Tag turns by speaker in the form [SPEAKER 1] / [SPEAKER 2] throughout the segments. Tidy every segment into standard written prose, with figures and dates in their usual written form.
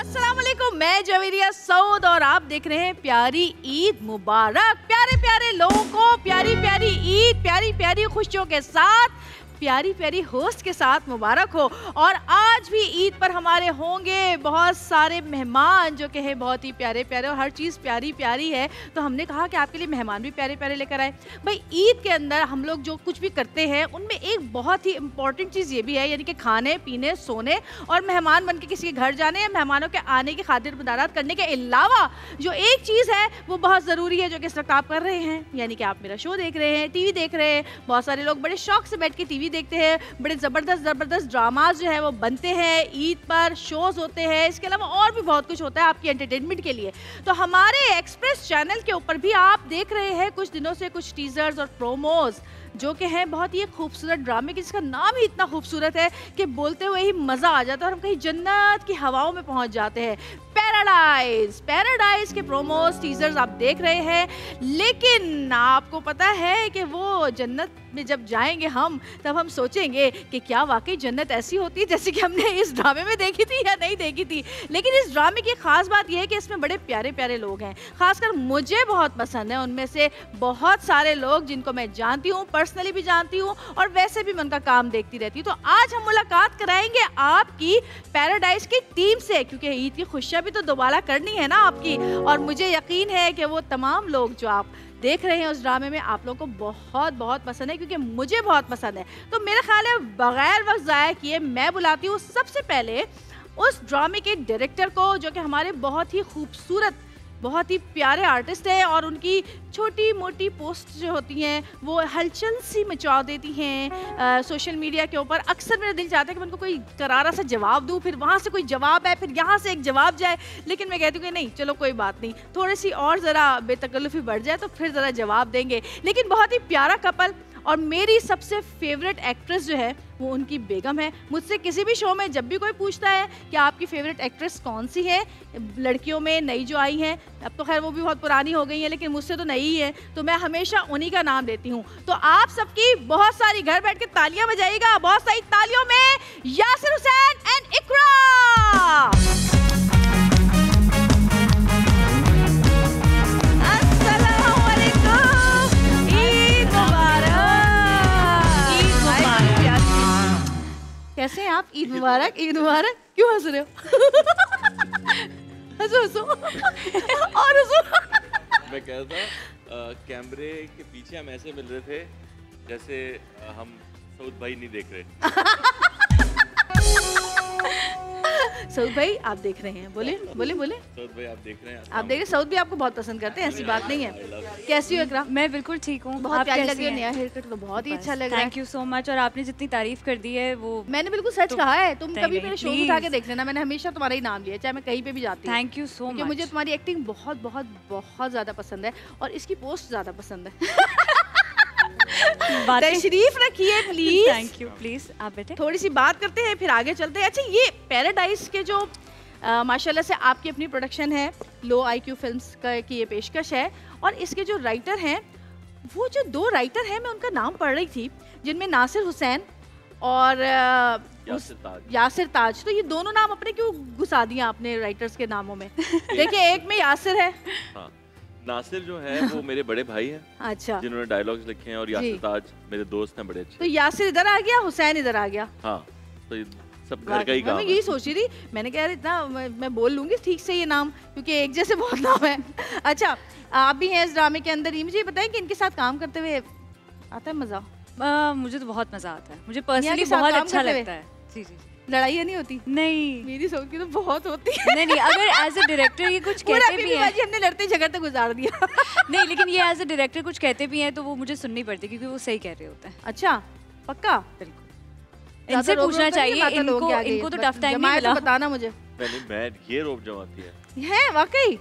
[SPEAKER 1] अस्सलाम वालेकुम, मैं जवेरिया सऊद और आप देख रहे हैं प्यारी ईद मुबारक। प्यारे प्यारे लोगों को प्यारी प्यारी ईद, प्यारी प्यारी खुशियों के साथ, प्यारी प्यारी होस्ट के साथ मुबारक हो। और आज भी ईद पर हमारे होंगे बहुत सारे मेहमान जो कि हैं बहुत ही प्यारे प्यारे और हर चीज़ प्यारी प्यारी है, तो हमने कहा कि आपके लिए मेहमान भी प्यारे प्यारे लेकर आए। भाई ईद के अंदर हम लोग जो कुछ भी करते हैं उनमें एक बहुत ही इम्पॉर्टेंट चीज़ ये भी है, यानी कि खाने पीने सोने और मेहमान बन के किसी के घर जाने या मेहमानों के आने की खातिर मदारात करने के अलावा जो एक चीज़ है वो बहुत ज़रूरी है जो कि इस वक्त आप कर रहे हैं, यानी कि आप मेरा शो देख रहे हैं, टीवी देख रहे हैं। बहुत सारे लोग बड़े शौक से बैठ के टीवी देखते हैं, बड़े ज़बरदस्त ड्रामाज जो है वो बनते हैं, ईद पर शोज होते हैं, इसके अलावा और भी बहुत कुछ होता है आपकी एंटरटेनमेंट के लिए। तो हमारे एक्सप्रेस चैनल के ऊपर भी आप देख रहे हैं कुछ दिनों से कुछ टीजर्स और प्रोमोज जो कि हैं बहुत ही खूबसूरत ड्रामे की, जिसका नाम ही इतना खूबसूरत है कि बोलते हुए ही मज़ा आ जाता है और हम कहीं जन्नत की हवाओं में पहुंच जाते हैं। पैराडाइज के प्रोमोज टीजर्स आप देख रहे हैं, लेकिन आपको पता है कि वो जन्नत में जब जाएंगे हम तब हम सोचेंगे कि क्या वाकई जन्नत ऐसी होती है जैसे कि हमने इस ड्रामे में देखी थी या नहीं देखी थी। लेकिन इस ड्रामे की खास बात यह है कि इसमें बड़े प्यारे प्यारे लोग हैं, खासकर मुझे बहुत पसंद है उनमें से बहुत सारे लोग जिनको मैं जानती हूँ, पर्सनली भी जानती हूँ और वैसे भी मैं उनका काम देखती रहती हूँ। तो आज हम मुलाकात कराएंगे आपकी पैराडाइज की टीम से, क्योंकि ईद की खुशियाँ भी तो दोबारा करनी है ना आपकी, और मुझे यकीन है कि वो तमाम लोग जो आप देख रहे हैं उस ड्रामे में आप लोगों को बहुत बहुत पसंद है, क्योंकि मुझे बहुत पसंद है। तो मेरा ख्याल है बगैर वक्त ज़ाया किए मैं बुलाती हूँ सबसे पहले उस ड्रामे के डायरेक्टर को, जो कि हमारे बहुत ही खूबसूरत बहुत ही प्यारे आर्टिस्ट हैं और उनकी छोटी मोटी पोस्ट जो होती हैं वो हलचल सी मचा देती हैं सोशल मीडिया के ऊपर। अक्सर मेरा दिल चाहता है कि मैं उनको कोई करारा सा जवाब दूँ, फिर वहाँ से कोई जवाब आए, फिर यहाँ से एक जवाब जाए, लेकिन मैं कहती हूँ कि नहीं चलो कोई बात नहीं, थोड़ी सी और ज़रा बेतकल्लुफ़ी बढ़ जाए तो फिर ज़रा जवाब देंगे। लेकिन बहुत ही प्यारा कपल और मेरी सबसे फेवरेट एक्ट्रेस जो है वो उनकी बेगम है। मुझसे किसी भी शो में जब भी कोई पूछता है कि आपकी फेवरेट एक्ट्रेस कौन सी है, लड़कियों में नई जो आई हैं, अब तो खैर वो भी बहुत पुरानी हो गई हैं लेकिन मुझसे तो नई है, तो मैं हमेशा उन्हीं का नाम देती हूँ। तो आप सबकी बहुत सारी घर बैठ के तालियां बजाइएगा, बहुत सारी तालियों में यासिर हुसैन एंड इकरा। कैसे हैं आप? ईद मुबारक। ईद मुबारक। क्यों हंस रहे हो? हंसो हंसो और हंसो।
[SPEAKER 2] मैं कह रहा था कैमरे के पीछे हम ऐसे मिल रहे थे जैसे हम सऊद भाई नहीं देख रहे।
[SPEAKER 1] सऊद भाई आप देख रहे हैं, बोले बोले बोले।
[SPEAKER 2] सऊद भाई आप देख रहे हैं,
[SPEAKER 1] आप देख रहे हैं, सऊद भी आपको बहुत पसंद करते हैं, ऐसी बात नहीं है। कैसी हो इकरा?
[SPEAKER 3] मैं बिल्कुल ठीक हूँ,
[SPEAKER 1] बहुत प्यारी लग रही है, नया हेयर कट तो बहुत ही अच्छा लग रहा है।
[SPEAKER 3] Thank you so much. और आपने जितनी तारीफ कर दी है वो
[SPEAKER 1] मैंने बिल्कुल सच कहा है। तुम कभी मेरे शो उठा के देख लेना, मैंने हमेशा तुम्हारा ही नाम लिया चाहे मैं कहीं पे भी जाती हूँ।
[SPEAKER 3] Thank you so much.
[SPEAKER 1] मुझे तुम्हारी एक्टिंग बहुत बहुत बहुत ज्यादा पसंद है और इसकी पोस्ट ज्यादा पसंद है। तशरीफ रखिए प्लीज।
[SPEAKER 3] Thank you. प्लीज आप बैठे,
[SPEAKER 1] थोड़ी सी बात करते हैं फिर आगे चलते हैं। अच्छा, ये पैराडाइज के जो माशाल्लाह से आपकी अपनी प्रोडक्शन है, लो IQ फिल्म्स का की ये पेशकश है, और इसके जो राइटर हैं वो जो दो राइटर हैं मैं उनका नाम पढ़ रही थी, जिनमें नासिर हुसैन और यासिर ताज। तो ये दोनों नाम अपने क्यों घुसा दिया आपने राइटर्स के नामों में? देखिए एक में यासिर है।
[SPEAKER 2] हाँ, नासिर जो है वो मेरे बड़े भाई हैं।
[SPEAKER 1] अच्छा,
[SPEAKER 2] जिन्होंने डायलॉग्स लिखे हैं, और यासिर ताज मेरे दोस्त हैं बड़े अच्छे।
[SPEAKER 1] तो यासिर इधर आ गया, हुसैन इधर आ गया।
[SPEAKER 2] हाँ, तो ये सब घर का ही काम है।
[SPEAKER 1] मैं यही सोच रही थी, मैंने कहा इतना मैं बोल लूंगी ठीक से ये नाम, क्योंकि एक जैसे बहुत नाम है। अच्छा, आप भी हैं इस ड्रामे के अंदर, ये मुझे बताएं कि इनके साथ काम करते हुए आता है मजा?
[SPEAKER 3] मुझे तो बहुत मजा आता है, मुझे पर्सनली बहुत अच्छा लगता है। जी जी।
[SPEAKER 1] लड़ाइयाँ नहीं होती?
[SPEAKER 3] नहीं,
[SPEAKER 1] मेरी सोच की तो बहुत होती है।
[SPEAKER 3] नहीं, अगर एज अ डायरेक्टर ये कुछ कहते भी हैं,
[SPEAKER 1] हमने लड़ते झगड़ते गुजार दिया।
[SPEAKER 3] नहीं, लेकिन ये एज अ डायरेक्टर कुछ कहते भी हैं तो वो मुझे सुननी पड़ती है, क्योंकि वो सही कह रहे होते हैं।
[SPEAKER 1] अच्छा, पक्का?
[SPEAKER 3] बिल्कुल, इनसे पूछना चाहिए। इनको तो टफ टाइम नहीं मिला।
[SPEAKER 1] बताना मुझे।
[SPEAKER 2] मैं ये रोब जमाती
[SPEAKER 1] है वाकई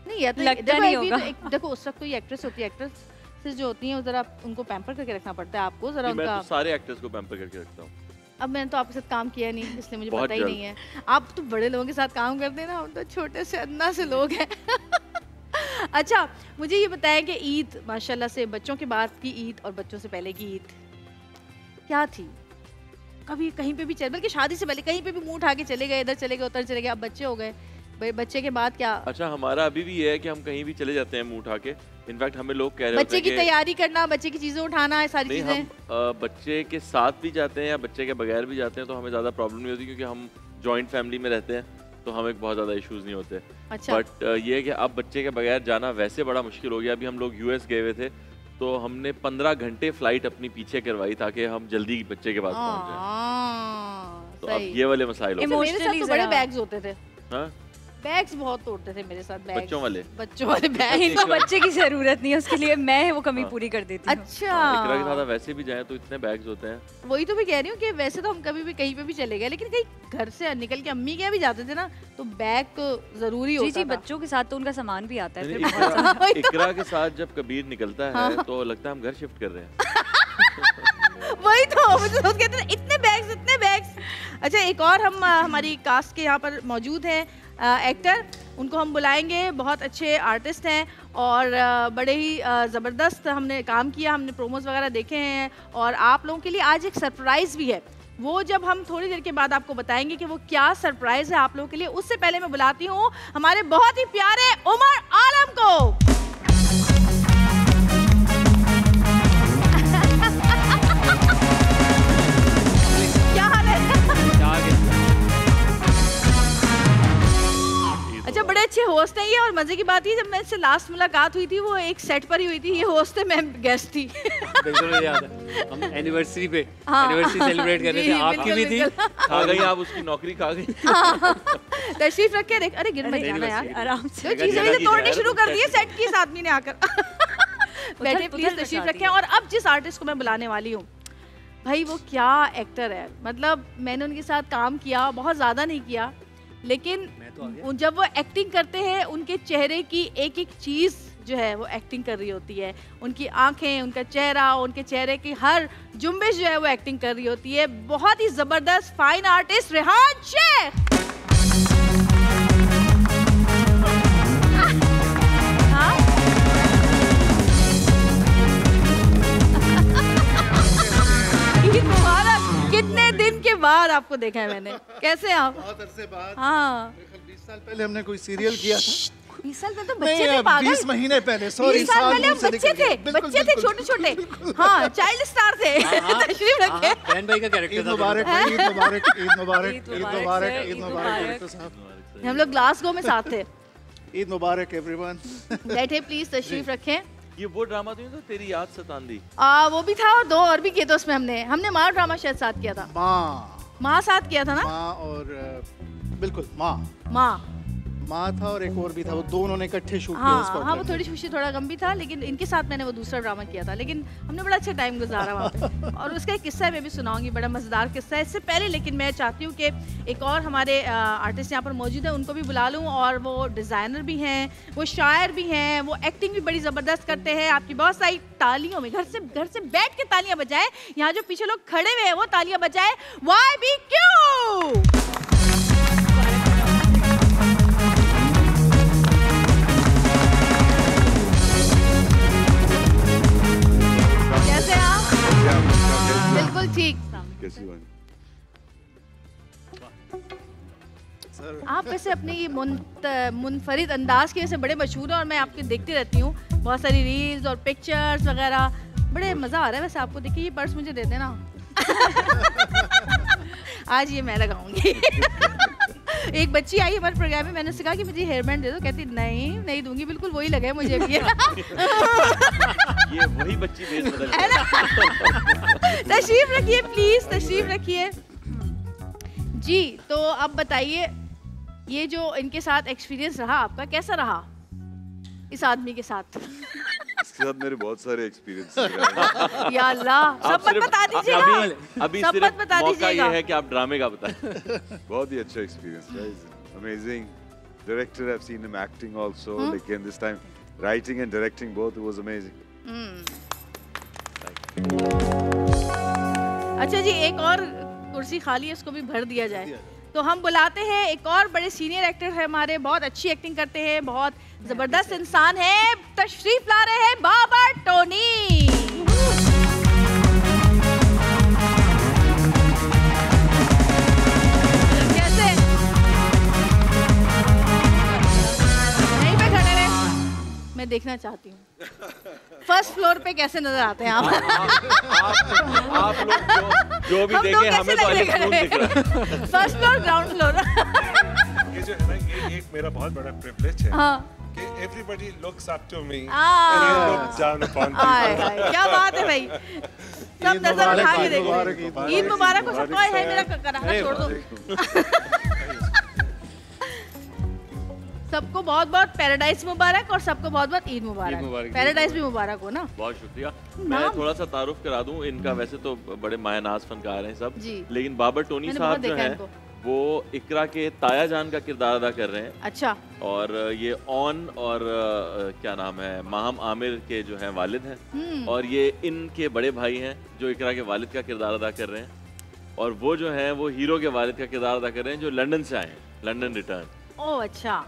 [SPEAKER 1] नहीं है तो
[SPEAKER 3] लगता नहीं होगा।
[SPEAKER 1] देखो उस वक्त कोई एक्ट्रेस होती है, एक्ट्रेस जो होती है जरा उनको पैम्पर करके रखना पड़ता है आपको जरा उनका।
[SPEAKER 2] मैं तो सारे एक्टर्स को पैम्पर करके रखता हूँ।
[SPEAKER 1] अब मैंने तो आपके साथ काम किया नहीं, इसलिए मुझे पता ही नहीं है। आप तो बड़े लोगों के साथ काम करते हैं ना, हम तो छोटे से अन्ना से लोग हैं। अच्छा, मुझे ये बताया कि ईद माशाल्लाह से बच्चों के बाद की ईद और बच्चों से पहले की ईद क्या थी? कभी कहीं पे भी चले, बल्कि शादी से पहले कहीं पे भी मुंह उठा के चले गए, इधर चले गए उधर चले गए, अब बच्चे हो गए, भाई बच्चे के बाद क्या?
[SPEAKER 2] अच्छा, हमारा अभी भी ये है कि हम कहीं भी चले जाते हैं मुंह उठा के। इनफैक्ट हमें लोग कह रहे होते
[SPEAKER 1] बच्चे
[SPEAKER 2] हैं
[SPEAKER 1] की
[SPEAKER 2] कि
[SPEAKER 1] तैयारी करना, बच्चे की चीजें उठाना, सारी
[SPEAKER 2] नहीं,
[SPEAKER 1] चीजें।
[SPEAKER 2] हम बच्चे के साथ भी जाते हैं या बच्चे के बगैर भी जाते हैं तो हमें ज़्यादा प्रॉब्लम नहीं होती, क्योंकि हम जॉइंट फैमिली में रहते हैं तो हमें बहुत ज़्यादा इश्यूज नहीं होते।
[SPEAKER 1] अच्छा।
[SPEAKER 2] बट ये है कि अब बच्चे के बगैर जाना वैसे बड़ा मुश्किल हो गया। अभी हम लोग यूएस गए हुए थे तो हमने 15 घंटे फ्लाइट अपनी पीछे करवाई ताकि हम जल्दी बच्चे के पास पहुंच जाएं। तो अब ये वाले मसाइल हो गए।
[SPEAKER 1] मेरे साथ तो बड़े बैग्स होते थे।
[SPEAKER 2] हाँ?
[SPEAKER 1] बैग्स बहुत तोड़ते थे मेरे साथ, बैग्स।
[SPEAKER 2] बच्चों वाले
[SPEAKER 1] बैग।
[SPEAKER 3] इनको बच्चे की जरूरत नहीं है, उसके लिए मैं वो कमी पूरी कर देती हूँ।
[SPEAKER 1] अच्छा।
[SPEAKER 2] इकरा के साथ वैसे भी जाए तो इतने बैग्स होते हैं।
[SPEAKER 1] वही तो मैं कह रही हूँ कि वैसे तो हम कभी भी कहीं पे भी चले गए, लेकिन कहीं घर से निकल के अम्मी के यहाँ भी जाते थे ना, तो बैग तो जरूरी होता था।
[SPEAKER 3] जी, बच्चों के साथ तो उनका सामान भी आता है फिर।
[SPEAKER 2] इकरा के साथ जब कबीर निकलता है तो लगता है हम घर शिफ्ट कर रहे हैं।
[SPEAKER 1] वही तो मुझे सोच कहते थे इतने बैग्स। अच्छा, एक और हम हमारी कास्ट के यहाँ पर मौजूद हैं एक्टर, उनको हम बुलाएंगे। बहुत अच्छे आर्टिस्ट हैं और बड़े ही ज़बरदस्त हमने काम किया, हमने प्रोमोज वगैरह देखे हैं और आप लोगों के लिए आज एक सरप्राइज़ भी है। वो जब हम थोड़ी देर के बाद आपको बताएंगे कि वो क्या सरप्राइज़ है आप लोगों के लिए। उससे पहले मैं बुलाती हूँ हमारे बहुत ही प्यारे उमर आलम को। क्या हाल है? अच्छा, बड़े अच्छे होस्ट हैं ये, और मजे की बात ये जब मैं इससे लास्ट मुलाकात हुई थी वो एक सेट पर ही हुई थी। ये होस्ट है, मैं गेस्ट थी।
[SPEAKER 4] बिल्कुल मुझे याद है, हम एनिवर्सरी पे एनिवर्सरी सेलिब्रेट कर रहे थे, आपकी भी थी।
[SPEAKER 2] खा गई आप उसकी नौकरी, खा गई।
[SPEAKER 1] तशरीफ रख के देख, अरे गिर मत जाना यार,
[SPEAKER 3] आराम से।
[SPEAKER 1] जो चीजें भी तोड़नी शुरू कर दी है सेट की इस आदमी ने आकर। बैठे प्लीज, तशरीफ रखें। और अब जिस आर्टिस्ट को मैं बुलाने वाली हूँ, भाई वो क्या एक्टर है। मतलब मैंने उनके साथ काम किया, बहुत ज़्यादा नहीं किया, लेकिन जब वो एक्टिंग करते हैं उनके चेहरे की एक एक चीज़ जो है वो एक्टिंग कर रही होती है। उनकी आंखें, उनका चेहरा, उनके चेहरे की हर जुम्बिश जो है वो एक्टिंग कर रही होती है। बहुत ही ज़बरदस्त फाइन आर्टिस्ट रेहान शेख। हाँ? ईद मुबारक। कितने दिन के बाद आपको देखा है मैंने, कैसे हैं आप?
[SPEAKER 5] बहुत अरसे बाद।
[SPEAKER 1] हाँ,
[SPEAKER 5] 20 साल पहले हमने कोई सीरियल किया था।
[SPEAKER 1] 20 साल पहले तो बच्चे थे पागल।
[SPEAKER 5] 20 महीने पहले, सॉरी,
[SPEAKER 1] 20 साल पहले हम
[SPEAKER 5] मुझसे
[SPEAKER 1] बच्चे
[SPEAKER 5] निकल
[SPEAKER 1] थे,
[SPEAKER 5] गया। बिल्कुल,
[SPEAKER 1] बच्चे थे
[SPEAKER 5] बिल्कुल,
[SPEAKER 1] छोटे छोटे।
[SPEAKER 5] बिल्कुल।
[SPEAKER 1] हाँ, चाइल्ड स्टार थे। तशरीफ रखे।
[SPEAKER 4] बहन भाई का कैरेक्टर
[SPEAKER 5] ईद
[SPEAKER 4] था।
[SPEAKER 5] मुबारक, ईद मुबारक, ईद मुबारक, ईद
[SPEAKER 3] ईद
[SPEAKER 5] मुबारक,
[SPEAKER 3] मुबारक,
[SPEAKER 5] ईद
[SPEAKER 3] ईद
[SPEAKER 5] मुबारक
[SPEAKER 3] मुबारक।
[SPEAKER 5] डॉक्टर साहब।
[SPEAKER 1] हम लोग ग्लासगो में साथ थे।
[SPEAKER 5] ईद मुबारक एवरीवन।
[SPEAKER 1] बैठे प्लीज, तशरीफ रखें।
[SPEAKER 2] ये वो ड्रामा तो तेरी याद सतांदी।
[SPEAKER 1] वो भी था और दो और भी किए थे उसमें। हमने माँ ड्रामा शायद साथ किया था। माँ साथ किया था ना?
[SPEAKER 5] माँ और बिल्कुल माँ था और एक और भी था, वो दोनों ने इकट्ठे शूट किया
[SPEAKER 1] हाँ,
[SPEAKER 5] स्कॉटलैंड
[SPEAKER 1] हाँ, वो
[SPEAKER 5] में।
[SPEAKER 1] थोड़ी खुशी थोड़ा गम भी था, लेकिन इनके साथ मैंने वो दूसरा ड्रामा किया था। लेकिन हमने बड़ा अच्छा टाइम गुजारा वहाँ पे। और उसका एक किस्सा मैं भी सुनाऊंगी, बड़ा मज़ेदार किस्सा है। इससे पहले लेकिन मैं चाहती हूँ कि एक और हमारे आर्टिस्ट यहाँ पर मौजूद है, उनको भी बुला लूँ। और वो डिज़ाइनर भी हैं, वो शायर भी हैं, वो एक्टिंग भी बड़ी ज़बरदस्त करते हैं। आपकी बहुत सारी तालियों में घर से बैठ के तालियां बजाएं। यहाँ जो पीछे लोग खड़े हुए हैं वो तालियां बजाएं। YBQ। कैसे आप? बिल्कुल ठीक। आप वैसे अपने ये मुनफरिद अंदाज की वजह से बड़े मशहूर हैं और मैं आपके देखती रहती हूँ, बहुत सारी रील्स और पिक्चर्स वगैरह। बड़े मज़ा आ रहा है वैसे आपको देखिए। ये पर्स मुझे दे देना। आज ये मैं लगाऊंगी। एक बच्ची आई हमारे प्रोग्राम में, मैंने उससे कहा कि मुझे हेयर बैंड दे दो, कहती नहीं दूंगी, बिल्कुल वही लगे मुझे भी।
[SPEAKER 2] ये वही बच्ची भेज बदल
[SPEAKER 1] तशरीफ रखिए प्लीज, तशरीफ रखिए जी। तो अब बताइए, ये जो इनके साथ एक्सपीरियंस रहा आपका, कैसा रहा इस आदमी के साथ?
[SPEAKER 6] इसके साथ मेरे बहुत सारे एक्सपीरियंस रहे।
[SPEAKER 1] या अल्लाह, सब मत बता दीजिएगा।
[SPEAKER 2] अभी
[SPEAKER 1] सब मत बता
[SPEAKER 2] मौका
[SPEAKER 1] दीजिएगा।
[SPEAKER 2] ये है कि आप ड्रामे का बताएं।
[SPEAKER 6] बहुत ही अच्छा experience, amazing director, I have seen him acting also, लेकिन this time writing and directing both was amazing.
[SPEAKER 1] अच्छा जी, एक और कुर्सी खाली है, इसको भी भर दिया जाए। तो हम बुलाते हैं एक और बड़े सीनियर एक्टर है हमारे, बहुत अच्छी एक्टिंग करते हैं, बहुत जबरदस्त इंसान है। तशरीफ ला रहे हैं बाबर टोनी। देखना चाहती हूँ। फर्स्ट फ्लोर पे कैसे नजर आते हैं आप?
[SPEAKER 2] आप लोग जो भी देखें हमें तो हनीमून दिख रहा है।
[SPEAKER 1] First floor, ground floor.
[SPEAKER 7] ये जो है ना, ये एक मेरा बहुत बड़ा प्रिविलेज है कि everybody looks up to me and I look down upon people.
[SPEAKER 1] क्या बात है भाई, सब नजर उठा के देखो। ईद मुबारक हो सबको। है मेरा कराना छोड़ दो। सबको बहुत बहुत पैराडाइज मुबारक और सबको बहुत बहुत ईद मुबारक। पैराडाइज भी मुबारक हो ना।
[SPEAKER 2] बहुत शुक्रिया। मैं थोड़ा सा तारुफ करा दूं इनका। वैसे तो बड़े मायनाज फनकार हैं सब, लेकिन बाबर टोनी साहब जो हैं वो इकरा के ताया जान का किरदार अदा कर रहे हैं।
[SPEAKER 1] अच्छा।
[SPEAKER 2] और ये ऑन और क्या नाम है, माहम आमिर के जो हैं वालिद हैं, और ये इनके बड़े भाई हैं जो इकरा के वालिद का किरदार अदा कर रहे हैं। और वो जो हैं वो हीरो के वालिद का किरदार अदा कर रहे हैं जो लंदन से आए हैं, लंदन रिटर्न।
[SPEAKER 1] ओह अच्छा।